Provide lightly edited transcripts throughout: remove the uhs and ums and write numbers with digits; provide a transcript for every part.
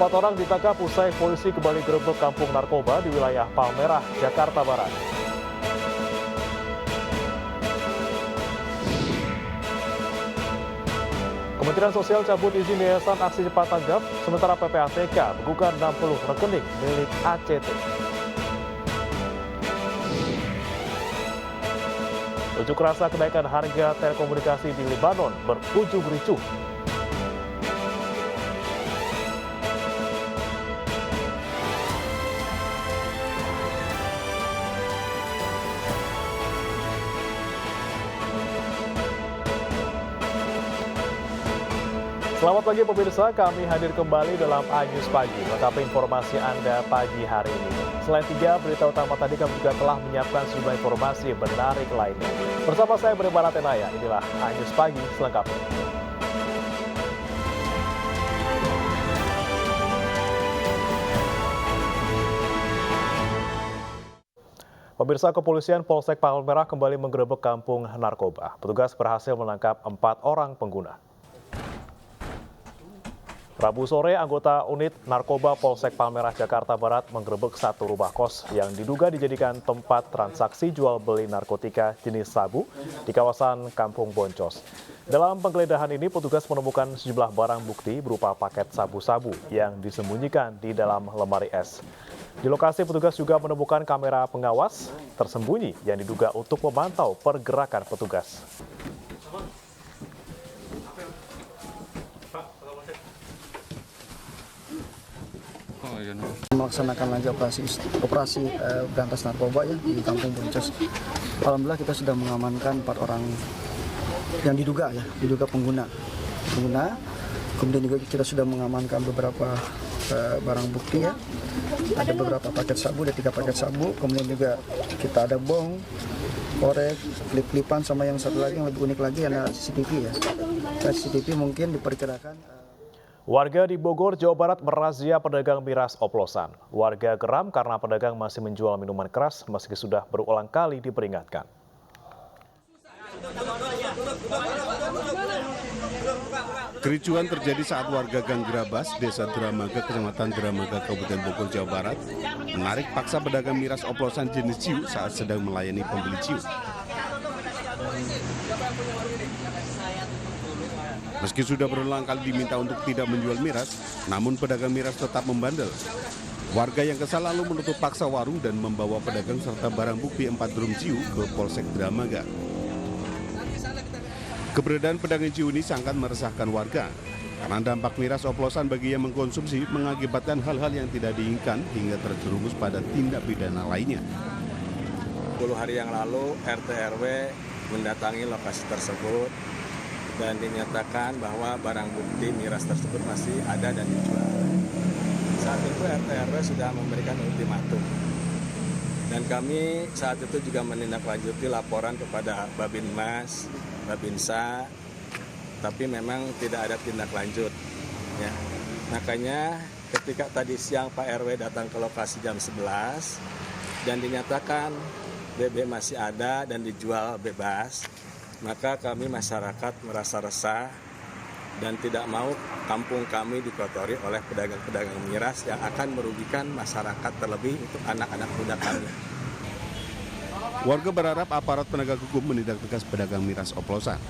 4 orang ditangkap usai polisi kembali gerebek kampung narkoba di wilayah Palmerah, Jakarta Barat. Kementerian Sosial cabut izin Yayasan Aksi Cepat Tanggap, sementara PPATK bukukan 60 rekening milik ACT. Unjuk rasa kenaikan harga telekomunikasi di Lebanon berujung ricuh. Selamat pagi pemirsa, kami hadir kembali dalam iNews Pagi, lengkapi informasi Anda pagi hari ini. Selain 3 berita utama tadi, kami juga telah menyiapkan sejumlah informasi menarik lainnya. Bersama saya Beri Balatenaya, inilah iNews Pagi selengkapnya. Pemirsa, kepolisian Polsek Palmerah kembali menggerebek kampung narkoba. Petugas berhasil menangkap 4 orang pengguna. Rabu sore, anggota unit narkoba Polsek Palmerah, Jakarta Barat menggerebek satu rumah kos yang diduga dijadikan tempat transaksi jual beli narkotika jenis sabu di kawasan Kampung Boncos. Dalam penggeledahan ini, petugas menemukan sejumlah barang bukti berupa paket sabu-sabu yang disembunyikan di dalam lemari es. Di lokasi, petugas juga menemukan kamera pengawas tersembunyi yang diduga untuk memantau pergerakan petugas. Melaksanakan lanjut operasi berantas narkoba ya di Kampung Boncos. Alhamdulillah kita sudah mengamankan 4 orang yang diduga pengguna. Kemudian juga kita sudah mengamankan beberapa barang bukti ya. Ada beberapa paket sabu, ada 3 paket sabu. Kemudian juga kita ada bong, korek, klip-klipan, sama yang satu lagi yang lebih unik lagi ada CCTV ya. CCTV mungkin diperkirakan. Warga di Bogor, Jawa Barat merazia pedagang miras oplosan. Warga geram karena pedagang masih menjual minuman keras meski sudah berulang kali diperingatkan. Kericuan terjadi saat warga Gang Grabas, Desa Dramaga, Kecamatan Dramaga, Kabupaten Bogor, Jawa Barat, menarik paksa pedagang miras oplosan jenis ciu saat sedang melayani pembeli ciu. Meski sudah berulang kali diminta untuk tidak menjual miras, namun pedagang miras tetap membandel. Warga yang kesal lalu menutup paksa warung dan membawa pedagang serta barang bukti 4 drum ciu ke Polsek Dramaga. Keberadaan pedagang ciu ini sangat meresahkan warga, karena dampak miras oplosan bagi yang mengkonsumsi mengakibatkan hal-hal yang tidak diinginkan hingga terjerumus pada tindak pidana lainnya. 10 hari yang lalu RT RW mendatangi lokasi tersebut dan dinyatakan bahwa barang bukti miras tersebut masih ada dan dijual. Saat itu RT RW sudah memberikan ultimatum. Dan kami saat itu juga menindaklanjuti laporan kepada Babinmas, Babinsa, tapi memang tidak ada tindak lanjut. Ya. Makanya ketika tadi siang Pak RW datang ke lokasi jam 11 dan dinyatakan BB masih ada dan dijual bebas, maka kami masyarakat merasa resah dan tidak mau kampung kami dikotori oleh pedagang-pedagang miras yang akan merugikan masyarakat, terlebih untuk anak-anak muda kami. Warga berharap aparat penegak hukum menindak tegas pedagang miras oplosan.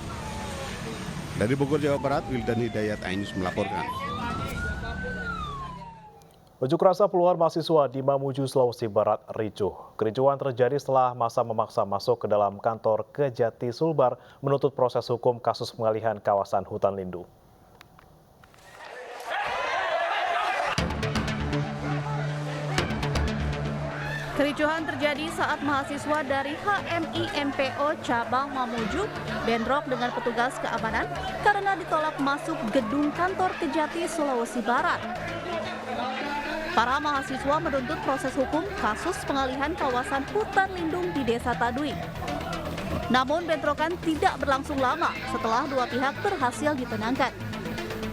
Dari Bogor, Jawa Barat, Wildan Hidayat, iNews melaporkan. Unjuk rasa puluhan mahasiswa di Mamuju, Sulawesi Barat ricuh. Kericuan terjadi setelah massa memaksa masuk ke dalam kantor Kejati Sulbar menuntut proses hukum kasus pengalihan kawasan hutan lindung. Kericuhan terjadi saat mahasiswa dari HMI MPO Cabang Mamuju bentrok dengan petugas keamanan karena ditolak masuk gedung kantor Kejati Sulawesi Barat. Para mahasiswa menuntut proses hukum kasus pengalihan kawasan hutan lindung di Desa Tadui. Namun bentrokan tidak berlangsung lama setelah dua pihak berhasil ditenangkan.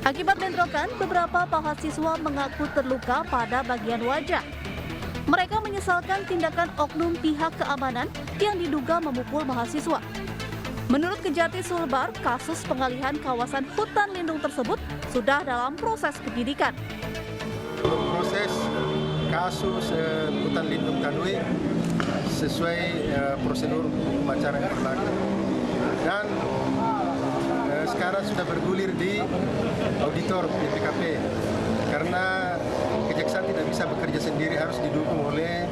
Akibat bentrokan, beberapa mahasiswa mengaku terluka pada bagian wajah. Mereka menyesalkan tindakan oknum pihak keamanan yang diduga memukul mahasiswa. Menurut Kejati Sulbar, kasus pengalihan kawasan hutan lindung tersebut sudah dalam proses penyidikan. kasus hutan lindung Kanui sesuai prosedur hukum acara yang berlaku. Dan sekarang sudah bergulir di auditor BPKP karena kejaksaan tidak bisa bekerja sendiri, harus didukung oleh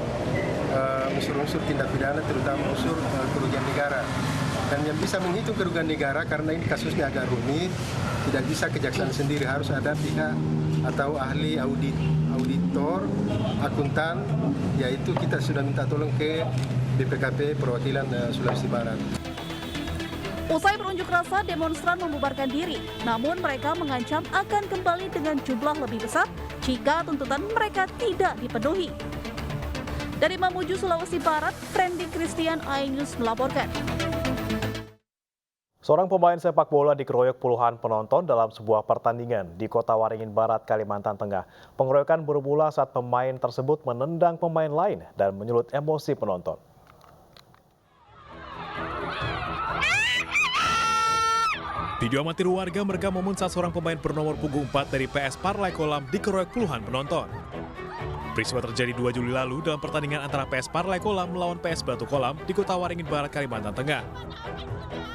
unsur-unsur tindak pidana, terutama unsur kerugian negara. Dan yang bisa menghitung kerugian negara, karena ini kasusnya agak rumit, tidak bisa kejaksaan sendiri, harus ada pihak atau ahli auditor, akuntan, yaitu kita sudah minta tolong ke BPKP Perwakilan Sulawesi Barat. Usai berunjuk rasa, demonstran membubarkan diri. Namun mereka mengancam akan kembali dengan jumlah lebih besar jika tuntutan mereka tidak dipenuhi. Dari Mamuju, Sulawesi Barat, Friendly Christian iNews melaporkan. Seorang pemain sepak bola dikeroyok puluhan penonton dalam sebuah pertandingan di Kota Waringin Barat, Kalimantan Tengah. Pengeroyokan bermula saat pemain tersebut menendang pemain lain dan menyulut emosi penonton. Video amatir warga merekam momen saat seorang pemain bernomor punggung 4 dari PS Parlai Kolam dikeroyok puluhan penonton. Peristiwa terjadi 2 Juli lalu dalam pertandingan antara PS Parlai Kolam melawan PS Batu Kolam di Kota Waringin Barat, Kalimantan Tengah.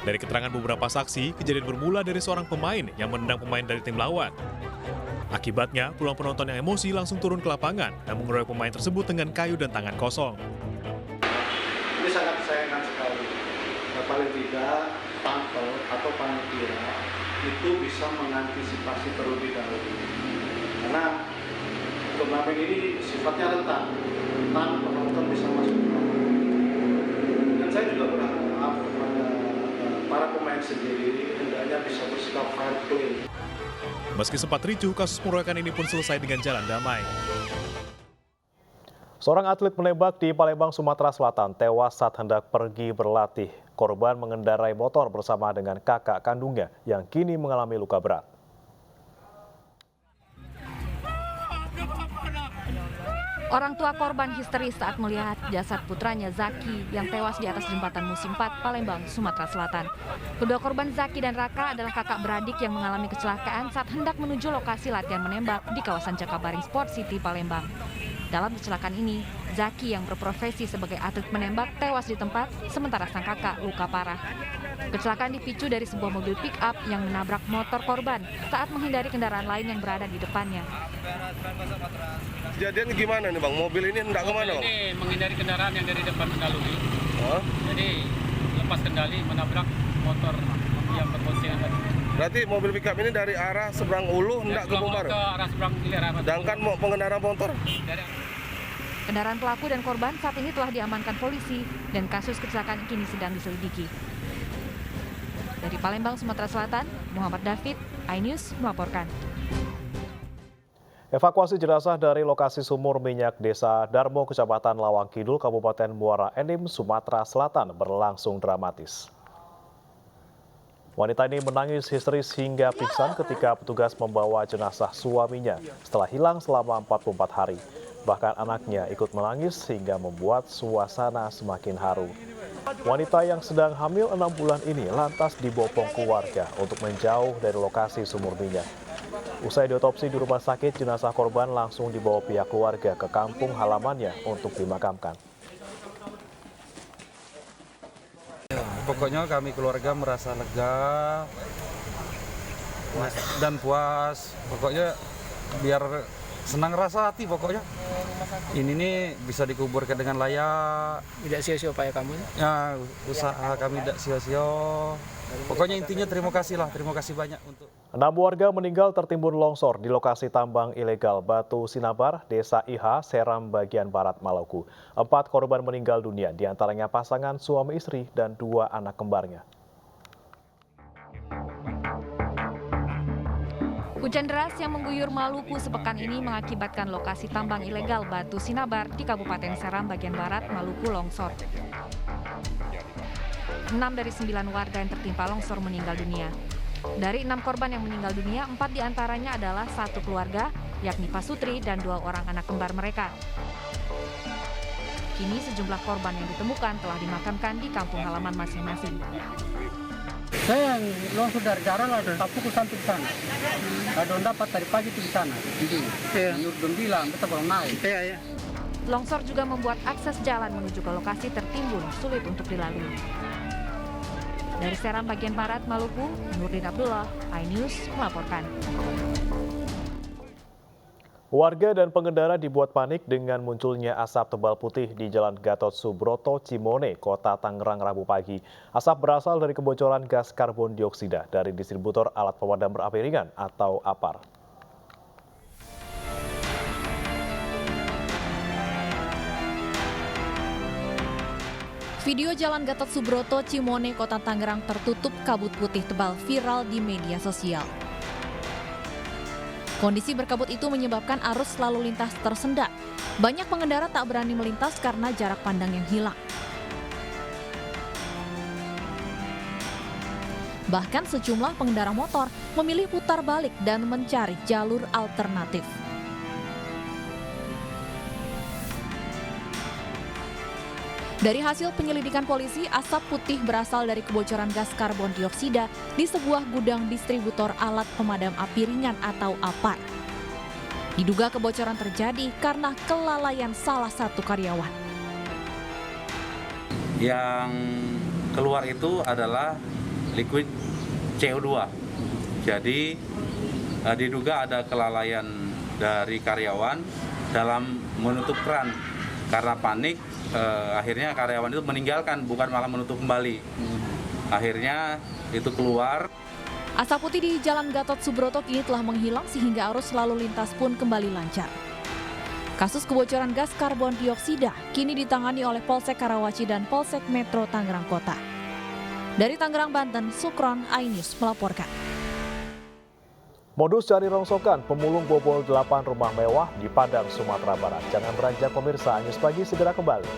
Dari keterangan beberapa saksi, kejadian bermula dari seorang pemain yang menendang pemain dari tim lawan. Akibatnya, puluhan penonton yang emosi langsung turun ke lapangan dan mengeroyok pemain tersebut dengan kayu dan tangan kosong. Ini sangat disayangkan sekali. Paling tidak, panpel atau panitia itu bisa mengantisipasi terlebih dahulu. Karena turnamen ini sifatnya rentan penonton bisa masuk ke lapangan. Dan saya juga berharap kepada para pemain sendiri hendaknya bisa bersikap fair play. Meski sempat ricuh, kasus pengeroyokan ini pun selesai dengan jalan damai. Seorang atlet menembak di Palembang, Sumatera Selatan tewas saat hendak pergi berlatih. Korban mengendarai motor bersama dengan kakak kandungnya yang kini mengalami luka berat. Orang tua korban histeris saat melihat jasad putranya Zaki yang tewas di atas jembatan Musim 4 Palembang, Sumatera Selatan. Kedua korban Zaki dan Raka adalah kakak beradik yang mengalami kecelakaan saat hendak menuju lokasi latihan menembak di kawasan Jakabaring Sport City, Palembang. Dalam kecelakaan ini, Zaki yang berprofesi sebagai atlet menembak tewas di tempat, sementara sang kakak luka parah. Kecelakaan dipicu dari sebuah mobil pick-up yang menabrak motor korban saat menghindari kendaraan lain yang berada di depannya. Kejadian gimana nih Bang? Mobil ini hendak kemana Bang? Ini menghindari kendaraan yang dari depan mendahului. Oh? Jadi lepas kendali menabrak motor yang berboncengan tadi. Berarti mobil pick-up ini dari arah seberang Ulu hendak ke Bumbar? Ke arah seberang Hilir. Sedangkan pengendara motor? Kendaraan pelaku dan korban saat ini telah diamankan polisi dan kasus kecelakaan kini sedang diselidiki. Dari Palembang, Sumatera Selatan, Muhammad David, iNews melaporkan. Evakuasi jenazah dari lokasi sumur minyak Desa Darmo, Kecamatan Lawang Kidul, Kabupaten Muara Enim, Sumatera Selatan berlangsung dramatis. Wanita ini menangis histeris hingga pingsan ketika petugas membawa jenazah suaminya setelah hilang selama 44 hari. Bahkan anaknya ikut menangis hingga membuat suasana semakin haru. Wanita yang sedang hamil 6 bulan ini lantas dibopong keluarga untuk menjauh dari lokasi sumur minyak. Usai diotopsi di rumah sakit, jenazah korban langsung dibawa pihak keluarga ke kampung halamannya untuk dimakamkan. Pokoknya kami keluarga merasa lega dan puas. Pokoknya biar senang rasa hati pokoknya. Ini nih bisa dikuburkan dengan layak. Tidak sia-sia upaya kamu? Ya, usaha kami tidak sia-sia. Pokoknya intinya terima kasih lah, terima kasih banyak untuk. 6 warga meninggal tertimbun longsor di lokasi tambang ilegal Batu Sinabar, Desa Iha, Seram, bagian barat Maluku. 4 korban meninggal dunia, diantaranya pasangan suami istri dan 2 anak kembarnya. Hujan deras yang mengguyur Maluku sepekan ini mengakibatkan lokasi tambang ilegal Batu Sinabar di Kabupaten Seram bagian barat Maluku longsor. 6 dari 9 warga yang tertimpa longsor meninggal dunia. Dari 6 korban yang meninggal dunia, 4 diantaranya adalah satu keluarga, yakni Pasutri dan 2 orang anak kembar mereka. Kini sejumlah korban yang ditemukan telah dimakamkan di kampung halaman masing-masing. Saya yang longsor dari jalan lah, pukul sampai di sana. Ada dapat tadi pagi itu di sana. Menurut bilang, kita belum naik. Longsor juga membuat akses jalan menuju ke lokasi tertimbun sulit untuk dilalui. Dari Seram bagian barat Maluku, Nurdin Abdullah, iNews melaporkan. Warga dan pengendara dibuat panik dengan munculnya asap tebal putih di Jalan Gatot Subroto, Cimone, Kota Tangerang Rabu pagi. Asap berasal dari kebocoran gas karbon dioksida dari distributor alat pemadam api ringan atau APAR. Video Jalan Gatot Subroto, Cimone, Kota Tangerang tertutup kabut putih tebal viral di media sosial. Kondisi berkabut itu menyebabkan arus lalu lintas tersendat. Banyak pengendara tak berani melintas karena jarak pandang yang hilang. Bahkan sejumlah pengendara motor memilih putar balik dan mencari jalur alternatif. Dari hasil penyelidikan polisi, asap putih berasal dari kebocoran gas karbon dioksida di sebuah gudang distributor alat pemadam api ringan atau APAR. Diduga kebocoran terjadi karena kelalaian salah satu karyawan. Yang keluar itu adalah liquid CO2. Jadi diduga ada kelalaian dari karyawan dalam menutup keran. Karena panik, akhirnya karyawan itu meninggalkan, bukan malah menutup kembali. Akhirnya itu keluar. Asap putih di Jalan Gatot Subroto kini telah menghilang sehingga arus lalu lintas pun kembali lancar. Kasus kebocoran gas karbon dioksida kini ditangani oleh Polsek Karawaci dan Polsek Metro Tangerang Kota. Dari Tangerang, Banten, Sukron, iNews melaporkan. Modus cari rongsokan, pemulung bobol 8 rumah mewah di Padang, Sumatera Barat. Jangan beranjak pemirsa, iNews Pagi segera kembali.